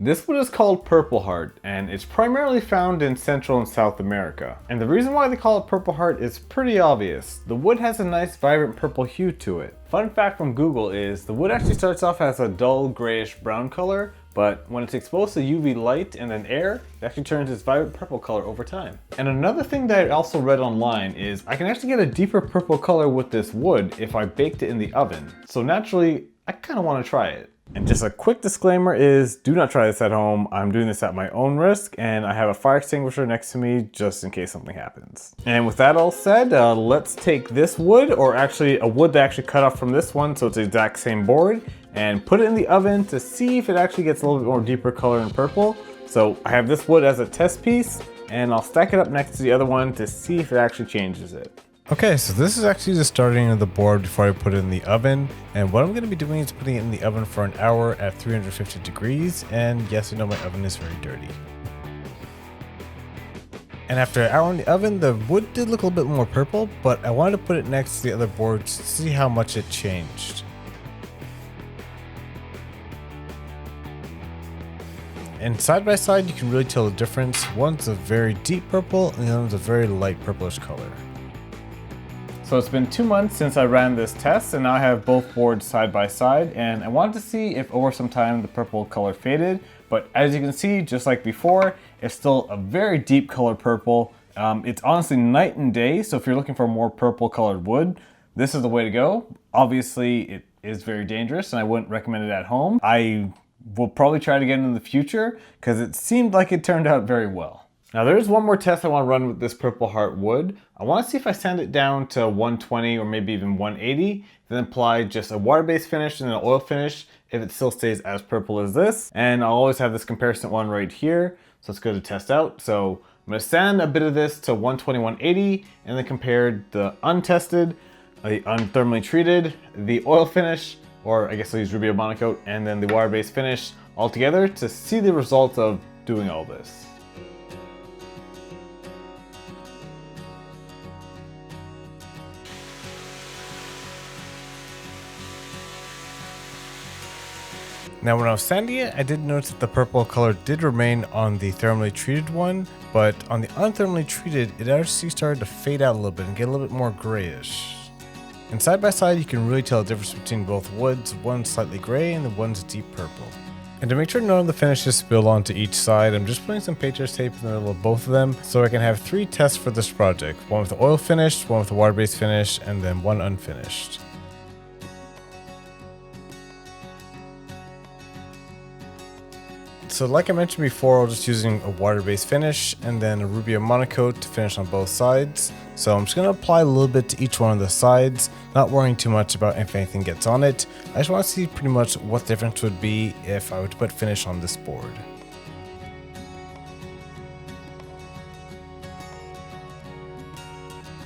This wood is called Purpleheart, and it's primarily found in Central and South America. And the reason why they call it Purpleheart is pretty obvious. The wood has a nice vibrant purple hue to it. Fun fact from Google is the wood actually starts off as a dull grayish brown color, but when it's exposed to UV light and then air, it actually turns this vibrant purple color over time. And another thing that I also read online is I can actually get a deeper purple color with this wood if I baked it in the oven. So naturally, I kind of want to try it. And just a quick disclaimer is, do not try this at home. I'm doing this at my own risk, and I have a fire extinguisher next to me just in case something happens. And with that all said, let's take this wood, or actually a wood that actually cut off from this one, so it's the exact same board, and put it in the oven to see if it actually gets a little bit more deeper color in purple. So I have this wood as a test piece, and I'll stack it up next to the other one to see if it actually changes it. Okay, so this is actually the starting of the board before I put it in the oven. And what I'm going to be doing is putting it in the oven for an hour at 350 degrees. And yes, I know my oven is very dirty. And after an hour in the oven, the wood did look a little bit more purple, but I wanted to put it next to the other boards to see how much it changed. And side by side, you can really tell the difference. One's a very deep purple and the other's a very light purplish color. So it's been 2 months since I ran this test, and now I have both boards side by side, and I wanted to see if over some time the purple color faded, but as you can see, just like before, it's still a very deep colored purple. It's honestly night and day, so if you're looking for more purple colored wood, this is the way to go. Obviously, it is very dangerous, and I wouldn't recommend it at home. I will probably try it again in the future, because it seemed like it turned out very well. Now there is one more test I want to run with this Purpleheart wood. I want to see if I sand it down to 120 or maybe even 180, then apply just a water-based finish and an oil finish if it still stays as purple as this. And I'll always have this comparison one right here, so it's good to test out. So I'm going to sand a bit of this to 120, 180, and then compare the untested, the unthermally treated, the oil finish, or I guess I'll use Rubio Monocoat, and then the water-based finish all together to see the results of doing all this. Now when I was sanding it, I did notice that the purple color did remain on the thermally treated one, but on the unthermally treated, it actually started to fade out a little bit and get a little bit more grayish. And side by side, you can really tell the difference between both woods. One's slightly gray and the one's deep purple. And to make sure none of the finishes spill onto each side, I'm just putting some painter's tape in the middle of both of them so I can have 3 tests for this project. One with the oil finish, one with the water-based finish, and then one unfinished. So like I mentioned before, I was just using a water-based finish and then a Rubio Monocoat to finish on both sides. So I'm just going to apply a little bit to each one of the sides, not worrying too much about if anything gets on it. I just want to see pretty much what the difference would be if I were to put finish on this board.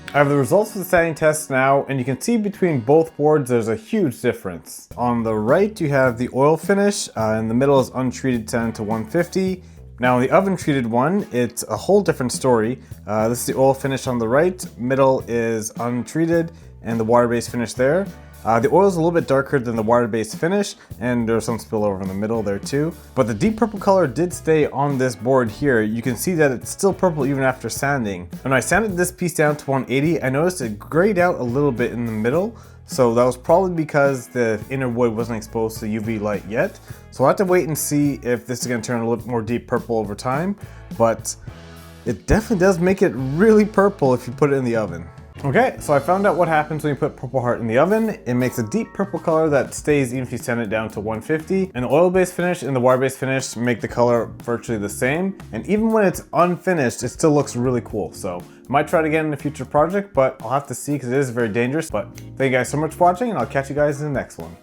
I have the results of the sanding test now, and you can see between both boards there's a huge difference. On the right you have the oil finish, in the middle is untreated 10 to 150. Now on the oven treated one, it's a whole different story. This is the oil finish on the right, middle is untreated, and the water-based finish there. The oil is a little bit darker than the water-based finish, and there's some spillover in the middle there too. But the deep purple color did stay on this board here. You can see that it's still purple even after sanding. When I sanded this piece down to 180, I noticed it grayed out a little bit in the middle. So that was probably because the inner wood wasn't exposed to UV light yet. So I'll have to wait and see if this is going to turn a little more deep purple over time. But it definitely does make it really purple if you put it in the oven. Okay, so I found out what happens when you put Purpleheart in the oven. It makes a deep purple color that stays even if you sand it down to 150. And the oil-based finish and the water-based finish make the color virtually the same. And even when it's unfinished, it still looks really cool. So I might try it again in a future project, but I'll have to see because it is very dangerous. But thank you guys so much for watching, and I'll catch you guys in the next one.